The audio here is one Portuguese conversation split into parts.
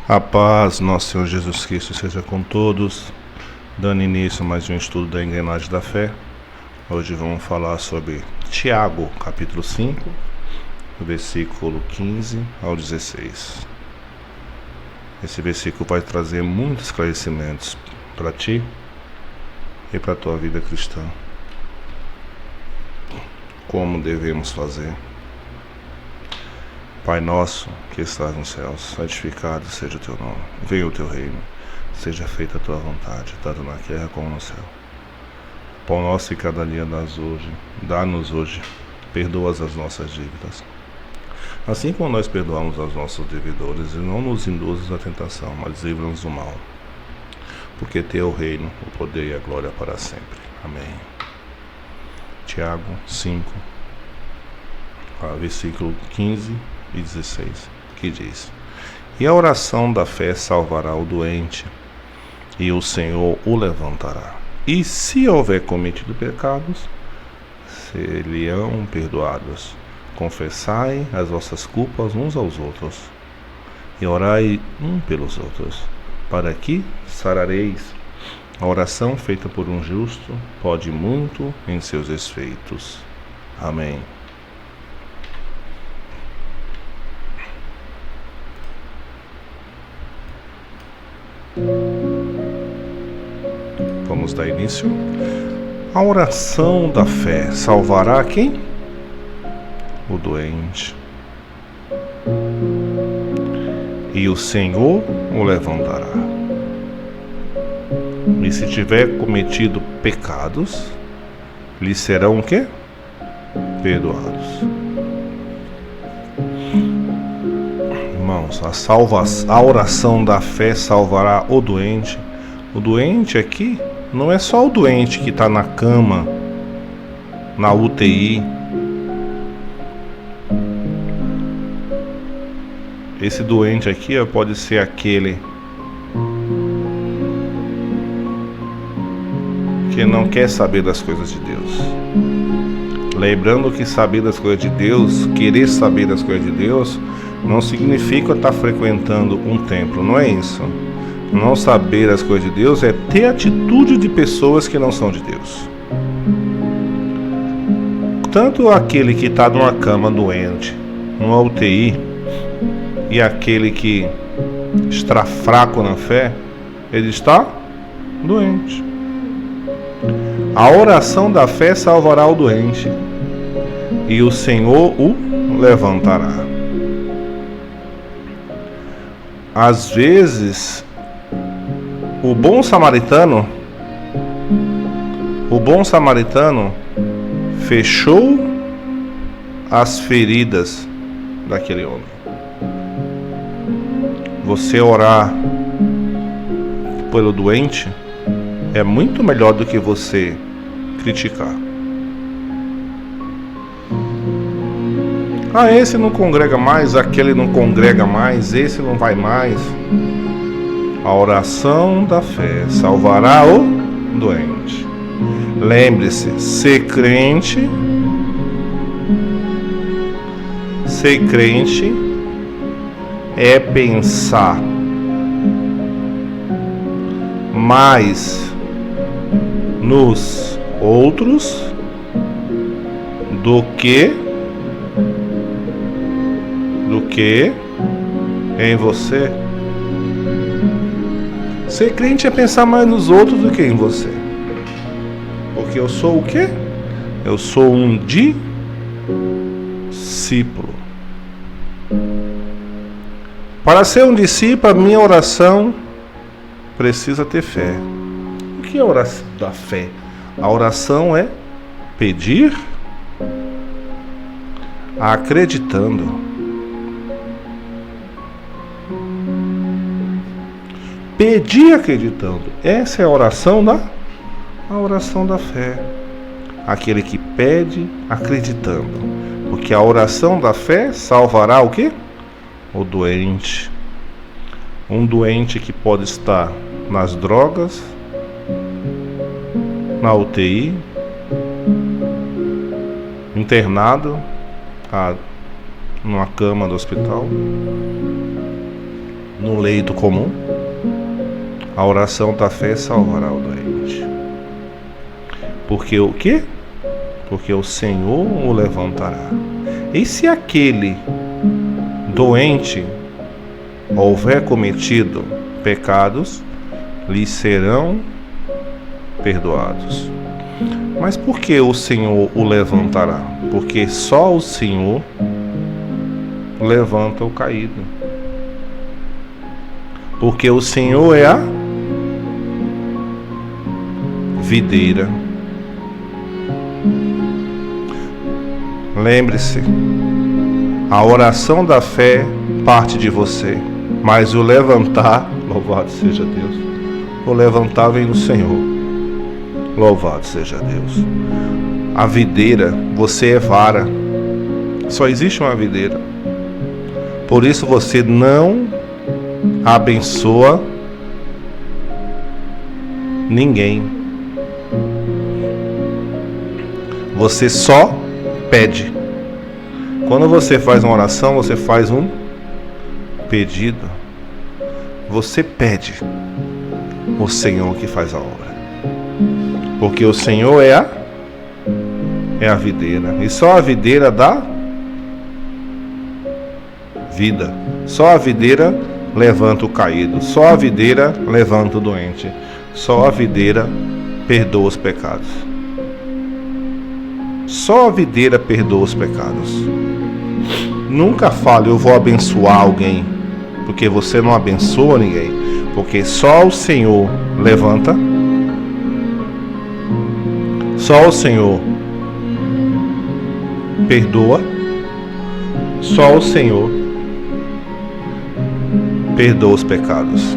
A paz, nosso Senhor Jesus Cristo, seja com todos. Dando início a mais um estudo da engrenagem da fé. Hoje vamos falar sobre Tiago, capítulo 5, versículo 15 ao 16. Esse versículo vai trazer muitos esclarecimentos para ti e para a tua vida cristã. Como devemos fazer. Pai nosso, que estás nos céus, santificado seja o teu nome. Venha o teu reino, seja feita a tua vontade, tanto na terra como no céu. Pão nosso e cada dia dá-nos hoje, perdoa as nossas dívidas, assim como nós perdoamos aos nossos devedores, e não nos induzas à tentação, mas livra-nos do mal. Porque teu o reino, o poder e a glória para sempre. Amém. Tiago 5, versículo 15 e 16, que diz: E a oração da fé salvará o doente, e o Senhor o levantará. E se houver cometido pecados, serão perdoados. Confessai as vossas culpas uns aos outros, e orai um pelos outros, para que sarareis. A oração feita por um justo pode muito em seus efeitos. Amém. Vamos dar início. A oração da fé salvará quem? O doente. E o Senhor o levantará. E se tiver cometido pecados, lhe serão o quê? Perdoados. Irmãos, a oração da fé salvará o doente. O doente aqui não é só o doente que está na cama, na UTI. Esse doente aqui pode ser aquele que não quer saber das coisas de Deus. Lembrando que saber das coisas de Deus, querer saber das coisas de Deus, não significa estar frequentando um templo, não é isso. Não saber as coisas de Deus é ter atitude de pessoas que não são de Deus. Tanto aquele que está numa cama doente, numa UTI, e aquele que está fraco na fé, ele está doente. A oração da fé salvará o doente, e o Senhor o levantará. Às vezes, o bom samaritano fechou as feridas daquele homem. Você orar pelo doente é muito melhor do que você criticar. Esse não congrega mais, aquele não congrega mais, esse não vai mais. A oração da fé salvará o doente. Lembre-se, ser crente é pensar mais nos outros do que em você. Ser crente é pensar mais nos outros do que em você. Porque eu sou o quê? Eu sou um discípulo. Para ser um discípulo, a minha oração precisa ter fé. O que é a oração da fé? A oração é pedir acreditando. Pedir acreditando. Essa é a oração da fé. Aquele que pede acreditando. Porque a oração da fé salvará o quê? O doente. Um doente que pode estar nas drogas, na UTI, internado, numa cama do hospital, no leito comum, a oração da fé salvará o doente. Porque o quê? Porque o Senhor o levantará. E se aquele doente houver cometido pecados, lhe serão perdoados. Mas por que o Senhor o levantará? Porque só o Senhor levanta o caído. Porque o Senhor é a videira. Lembre-se, a oração da fé parte de você, mas o levantar, louvado seja Deus, o levantar vem do Senhor. Louvado seja Deus. A videira, você é vara. Só existe uma videira. Por isso você não abençoa ninguém. Você só pede. Quando você faz uma oração, você faz um pedido. Você pede. O Senhor que faz a obra. Porque o Senhor é a videira. E só a videira dá vida. Só a videira levanta o caído. Só a videira levanta o doente. Só a videira perdoa os pecados. Só a videira perdoa os pecados. Nunca fale, eu vou abençoar alguém, porque você não abençoa ninguém. Porque só o Senhor levanta. Só o Senhor perdoa. Só o Senhor perdoa os pecados.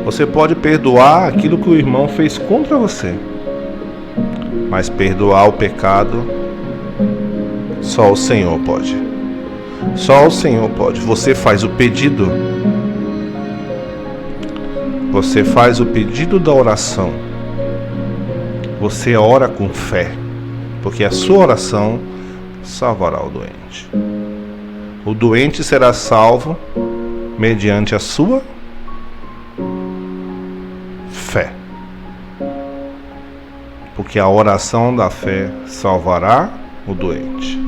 Você pode perdoar aquilo que o irmão fez contra você, mas perdoar o pecado, só o Senhor pode. Só o Senhor pode. Você faz o pedido. Você faz o pedido da oração. Você ora com fé, porque a sua oração salvará o doente. O doente será salvo mediante a sua fé. Porque a oração da fé salvará o doente.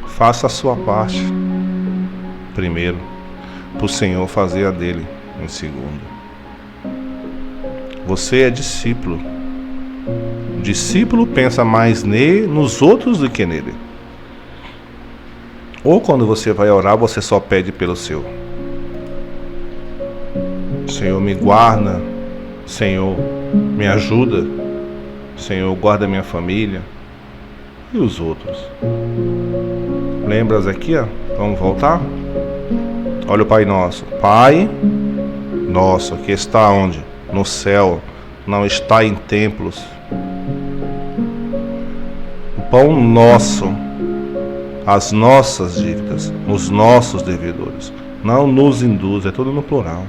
Faça a sua parte primeiro, para o Senhor fazer a dele em segundo. Você é discípulo. O discípulo pensa mais nos outros do que nele. Ou quando você vai orar, você só pede pelo seu. Senhor, me guarda. Senhor, me ajuda. Senhor, guarda minha família. E os outros? Lembras aqui, ó? Vamos voltar? Olha o Pai Nosso. Pai Nosso, que está onde? No céu. Não está em templos. O pão nosso, as nossas dívidas, os nossos devedores. Não nos induz, é tudo no plural.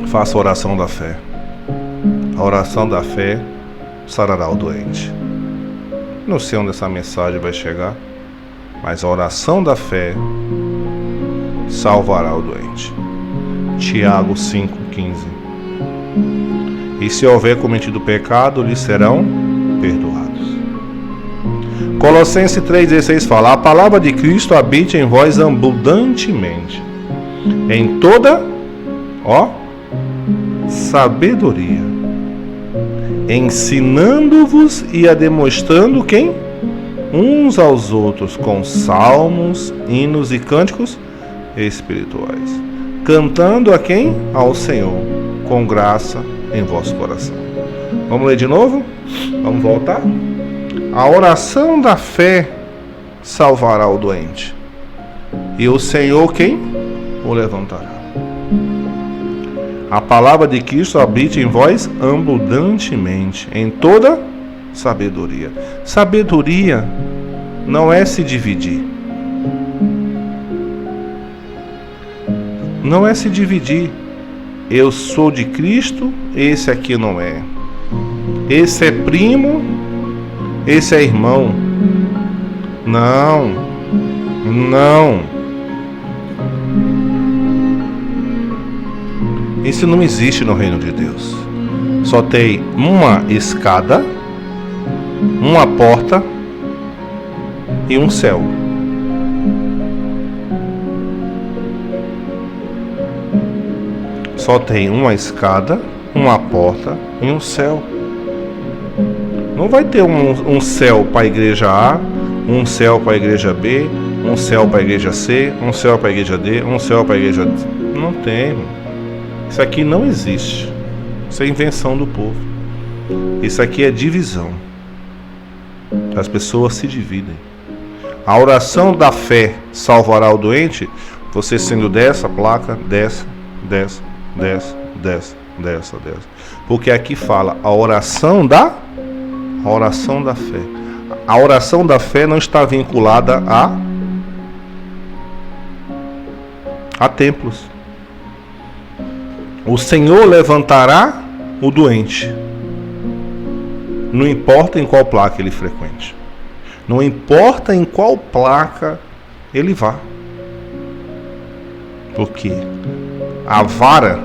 Faça a oração da fé. A oração da fé sarará o doente. Não sei onde essa mensagem vai chegar, mas a oração da fé salvará o doente. Tiago 5,15. E se houver cometido pecado, lhes serão perdoados. Colossenses 3,16 fala: a palavra de Cristo habite em vós abundantemente, em toda sabedoria, ensinando-vos e demonstrando quem? Uns aos outros com salmos, hinos e cânticos espirituais, cantando a quem? Ao Senhor, com graça em vosso coração. Vamos ler de novo? Vamos voltar? A oração da fé salvará o doente, e o Senhor quem? O levantará. A palavra de Cristo habite em vós abundantemente, em toda sabedoria. Sabedoria não é se dividir. Não é se dividir. Eu sou de Cristo, esse aqui não é. Esse é primo, esse é irmão. Não. Não. Isso não existe no reino de Deus. Só tem uma escada, uma porta e um céu. Só tem uma escada, uma porta e um céu. Não vai ter um céu para a igreja A, um céu para a igreja B, um céu para a igreja C, um céu para a igreja D, um céu para a igreja D. Não tem. Isso aqui não existe. Isso é invenção do povo. Isso aqui é divisão. As pessoas se dividem. A oração da fé salvará o doente. Você sendo dessa placa, dessa. Porque aqui fala a oração da fé. A oração da fé não está vinculada a templos. O Senhor levantará o doente. Não importa em qual placa ele frequente. Não importa em qual placa ele vá. Porque a vara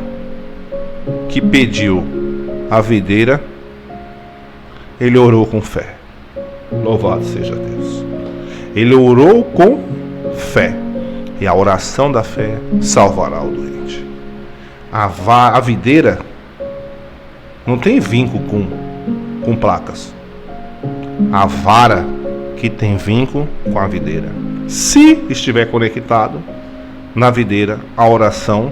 que pediu a videira, ele orou com fé. Louvado seja Deus. Ele orou com fé. E a oração da fé salvará o doente. A videira não tem vínculo com placas. A vara que tem vínculo com a videira. Se estiver conectado na videira, a oração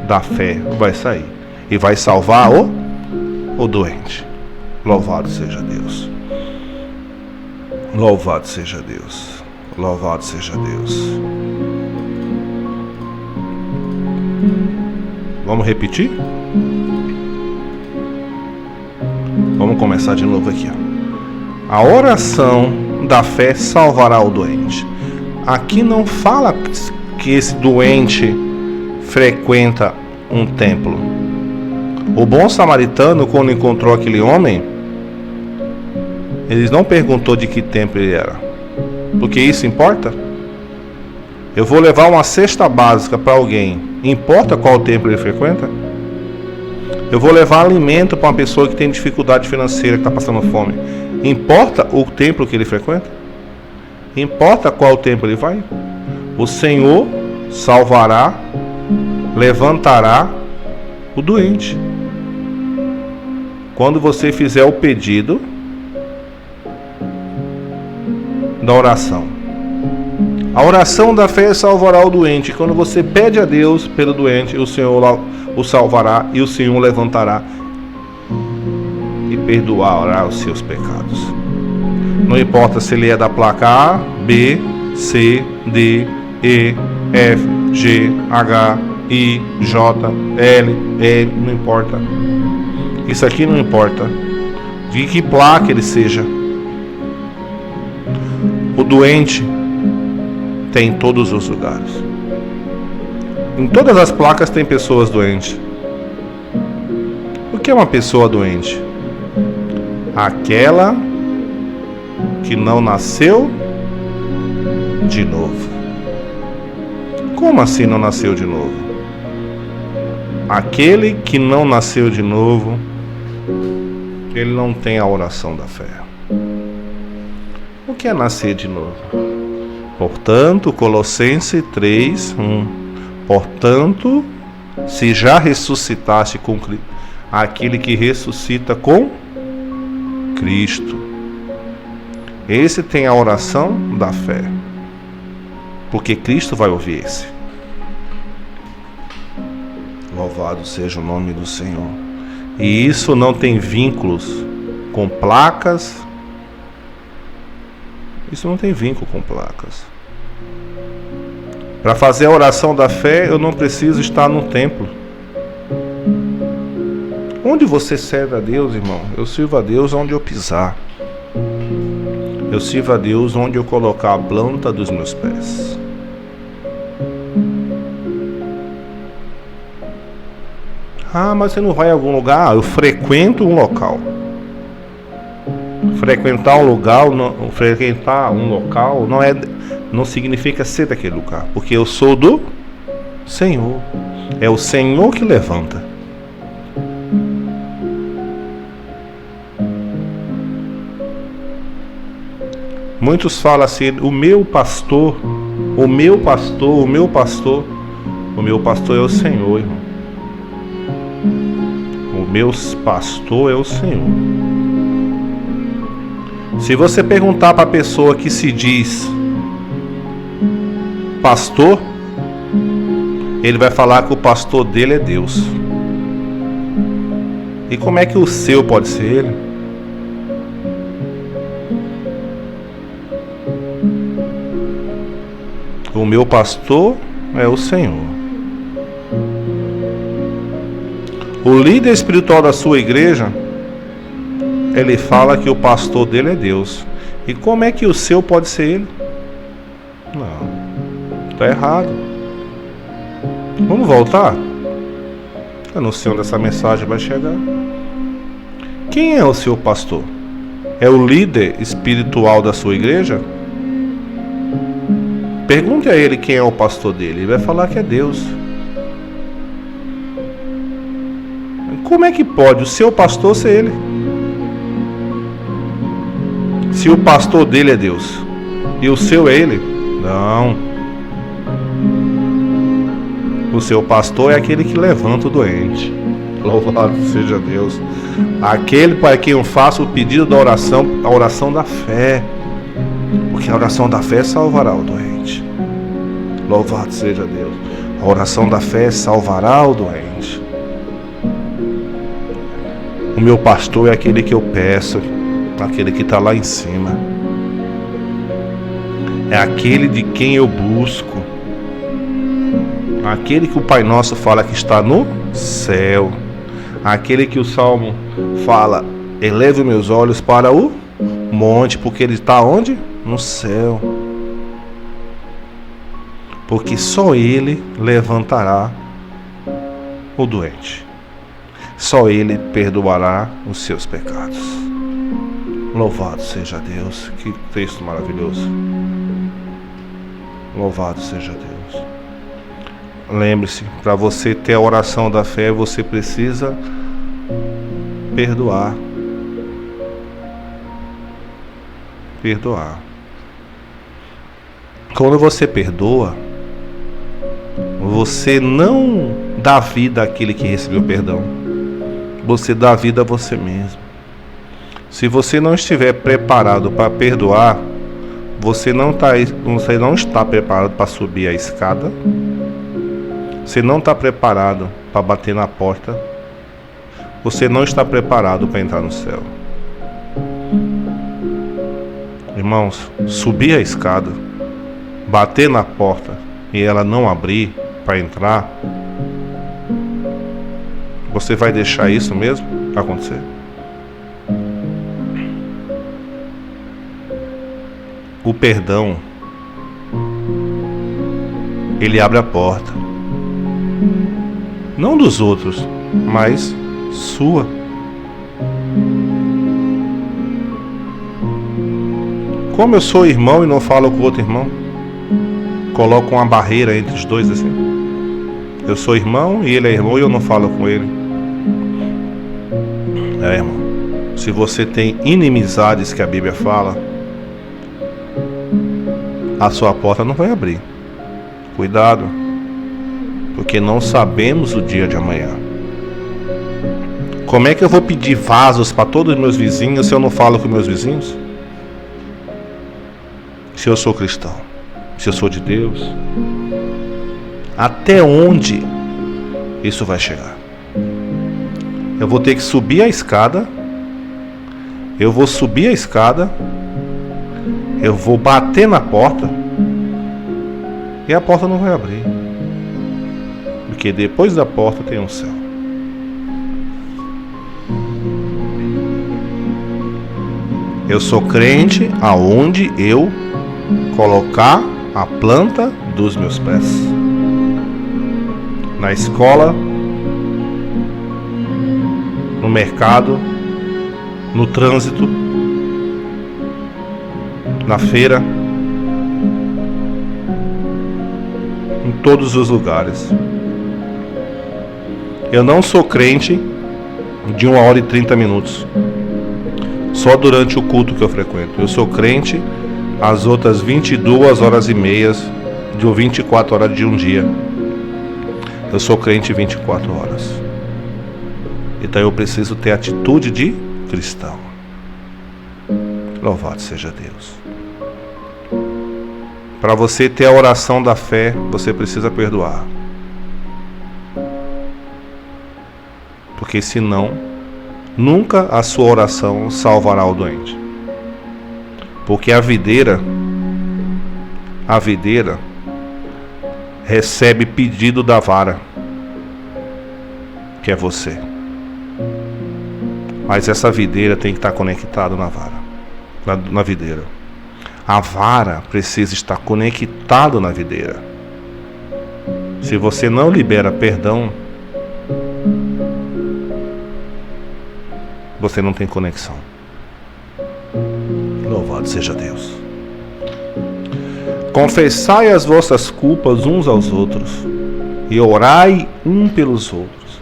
da fé vai sair e vai salvar o doente. Louvado seja Deus. Louvado seja Deus. Louvado seja Deus. Vamos repetir? Vamos começar de novo aqui. A oração da fé salvará o doente. Aqui não fala que esse doente frequenta um templo. O bom samaritano, quando encontrou aquele homem, ele não perguntou de que templo ele era. Porque isso importa? Eu vou levar uma cesta básica para alguém. Importa qual templo ele frequenta? Eu vou levar alimento para uma pessoa que tem dificuldade financeira, que está passando fome. Importa o templo que ele frequenta? Importa qual templo ele vai? O Senhor salvará, levantará o doente. Quando você fizer o pedido da oração. A oração da fé salvará o doente. Quando você pede a Deus pelo doente, o Senhor o salvará e o Senhor levantará e perdoará os seus pecados. Não importa se ele é da placa A, B, C, D, E, F, G, H, I, J, L, E, não importa. Isso aqui não importa. De que placa ele seja. O doente tem em todos os lugares. Em todas as placas tem pessoas doentes. O que é uma pessoa doente? Aquela que não nasceu de novo. Como assim não nasceu de novo? Aquele que não nasceu de novo, ele não tem a oração da fé. O que é nascer de novo? Portanto, Colossenses 3:1. Portanto, se já ressuscitaste com Cristo, aquele que ressuscita com Cristo. Esse tem a oração da fé. Porque Cristo vai ouvir esse. Louvado seja o nome do Senhor. E isso não tem vínculos com placas. Isso não tem vínculo com placas. Para fazer a oração da fé, eu não preciso estar no templo. Onde você serve a Deus, irmão? Eu sirvo a Deus onde eu pisar. Eu sirvo a Deus onde eu colocar a planta dos meus pés. Ah, mas você não vai em algum lugar? Eu frequento um local. frequentar um lugar, frequentar um local não significa ser daquele lugar, porque eu sou do Senhor. É o Senhor que levanta. Muitos falam assim: o meu pastor é o Senhor, irmão. O meu pastor é o Senhor. Se você perguntar para a pessoa que se diz pastor, ele vai falar que o pastor dele é Deus. E como é que o seu pode ser ele? O meu pastor é o Senhor. O líder espiritual da sua igreja, ele fala que o pastor dele é Deus. E como é que o seu pode ser ele? Não, está errado. Vamos voltar? Eu não sei onde essa mensagem vai chegar. Quem é o seu pastor? É o líder espiritual da sua igreja? Pergunte a ele quem é o pastor dele. Ele vai falar que é Deus. Como é que pode o seu pastor ser ele? Se o pastor dele é Deus e o seu é ele? Não. O seu pastor é aquele que levanta o doente. Louvado seja Deus. Aquele para quem eu faço o pedido da oração, a oração da fé. Porque a oração da fé salvará o doente. Louvado seja Deus. A oração da fé salvará o doente. O meu pastor é aquele que eu peço, aquele que está lá em cima. É aquele de quem eu busco. Aquele que o Pai Nosso fala que está no céu. Aquele que o Salmo fala: eleve meus olhos para o monte, porque ele está onde? No céu. Porque só ele levantará o doente. Só ele perdoará os seus pecados. Louvado seja Deus. Que texto maravilhoso. Louvado seja Deus. Lembre-se, para você ter a oração da fé, você precisa perdoar. Perdoar. Quando você perdoa, você não dá vida àquele que recebeu perdão. Você dá vida a você mesmo. Se você não estiver preparado para perdoar, você não está preparado para subir a escada. Você não está preparado para bater na porta. Você não está preparado para entrar no céu. Irmãos, subir a escada, bater na porta e ela não abrir para entrar, você vai deixar isso mesmo acontecer? O perdão, ele abre a porta, não dos outros, mas sua. Como eu sou irmão e não falo com o outro irmão, coloco uma barreira entre os dois assim. Eu sou irmão e ele é irmão e eu não falo com ele. Irmão, se você tem inimizades que a Bíblia fala, a sua porta não vai abrir. Cuidado, porque não sabemos o dia de amanhã. Como é que eu vou pedir vasos para todos os meus vizinhos se eu não falo com meus vizinhos? Se eu sou cristão, se eu sou de Deus, até onde isso vai chegar? Eu vou ter que subir a escada. Eu vou subir a escada. Eu vou bater na porta. E a porta não vai abrir. Porque depois da porta tem um céu. Eu sou crente aonde eu colocar a planta dos meus pés. Na escola, no mercado, no trânsito, na feira, em todos os lugares. Eu não sou crente de 1h30, só durante o culto que eu frequento. Eu sou crente as outras 22h30 de 24 horas de um dia. Eu sou crente 24 horas. Então eu preciso ter atitude de cristão. Louvado seja Deus. Para você ter a oração da fé, você precisa perdoar. Porque senão, nunca a sua oração salvará o doente. Porque a videira recebe pedido da vara, que é você. Mas essa videira tem que estar conectada na vara, na videira. A vara precisa estar conectada na videira. Se você não libera perdão, você não tem conexão. Louvado seja Deus. Confessai as vossas culpas uns aos outros e orai um pelos outros,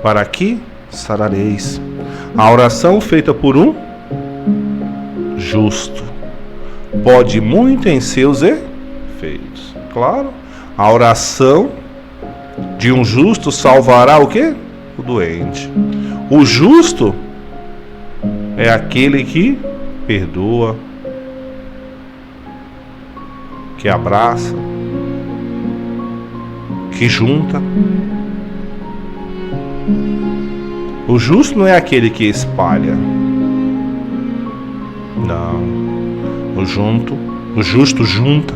para que sarareis. A oração feita por um justo pode muito em seus efeitos. Claro, a oração de um justo salvará o quê? O doente. O justo é aquele que perdoa, que abraça, que junta. O justo não é aquele que espalha. Não. O justo junta.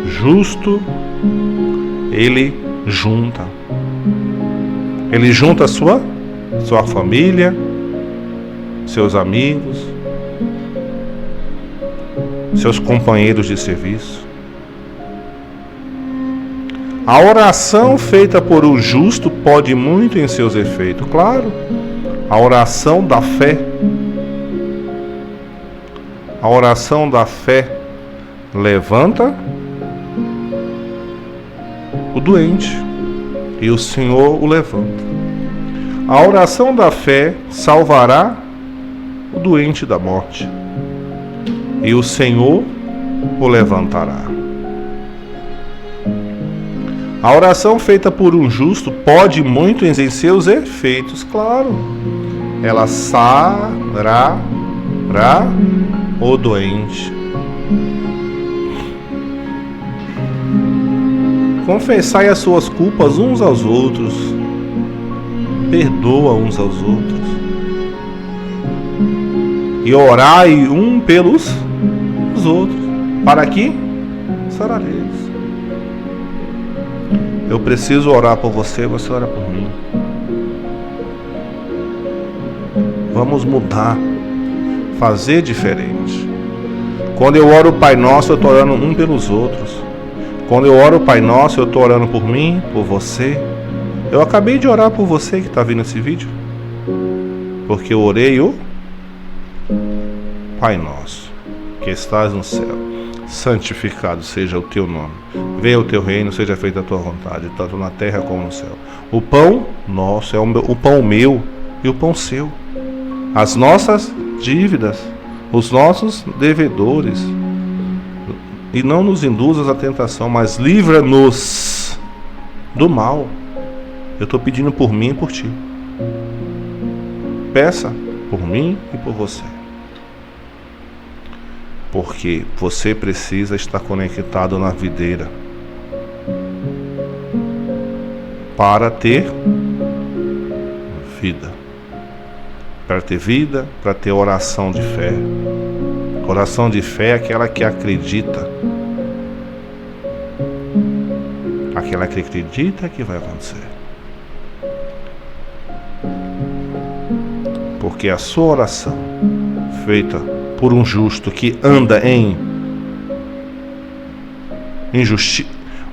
Justo, ele junta. Ele junta a sua família, seus amigos, seus companheiros de serviço. A oração feita por um justo pode muito em seus efeitos. Claro, a oração da fé. A oração da fé levanta o doente e o Senhor o levanta. A oração da fé salvará o doente da morte e o Senhor o levantará. A oração feita por um justo pode muito em seus efeitos, claro. Ela sarará o doente. Confessai as suas culpas uns aos outros. Perdoa uns aos outros. E orai um pelos outros, para que sarareis. Eu preciso orar por você, você ora por mim. Vamos mudar, fazer diferente. Quando eu oro o Pai Nosso, eu estou orando um pelos outros. Quando eu oro o Pai Nosso, eu estou orando por mim, por você. Eu acabei de orar por você que está vendo esse vídeo, porque eu orei o Pai Nosso, que estás no céu, santificado seja o teu nome. Venha o teu reino, seja feita a tua vontade, tanto na terra como no céu. O pão nosso é o pão meu e o pão seu. As nossas dívidas, os nossos devedores. E não nos induzas à tentação, mas livra-nos do mal. Eu estou pedindo por mim e por ti. Peça por mim e por você. Porque você precisa estar conectado na videira para ter vida. Para ter vida, para ter oração de fé. Oração de fé é aquela que acredita. Aquela que acredita que vai acontecer. Porque a sua oração, feita por um justo que anda em injustiça,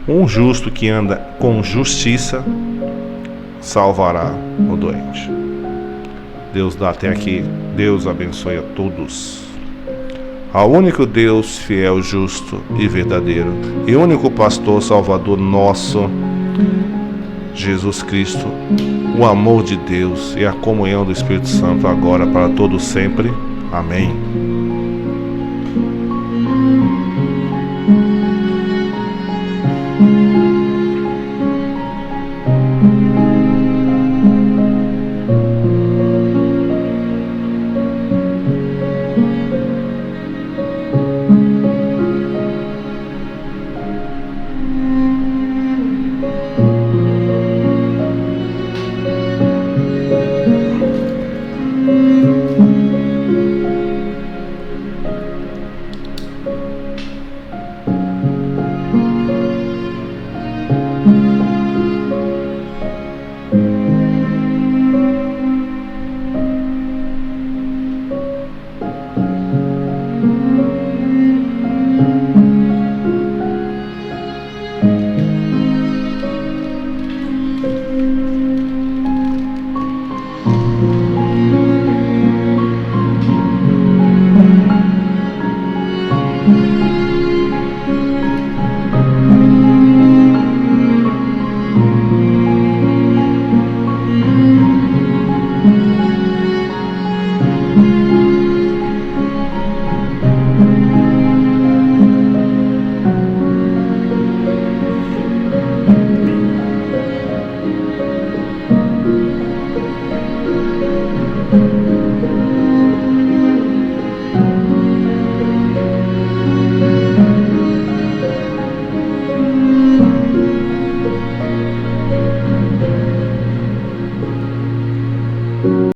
um justo que anda com justiça, salvará o doente. Deus dá até aqui. Deus abençoe a todos. ao único Deus fiel, justo e verdadeiro, e único pastor salvador nosso, Jesus Cristo, o amor de Deus e a comunhão do Espírito Santo agora para todo sempre. Amém.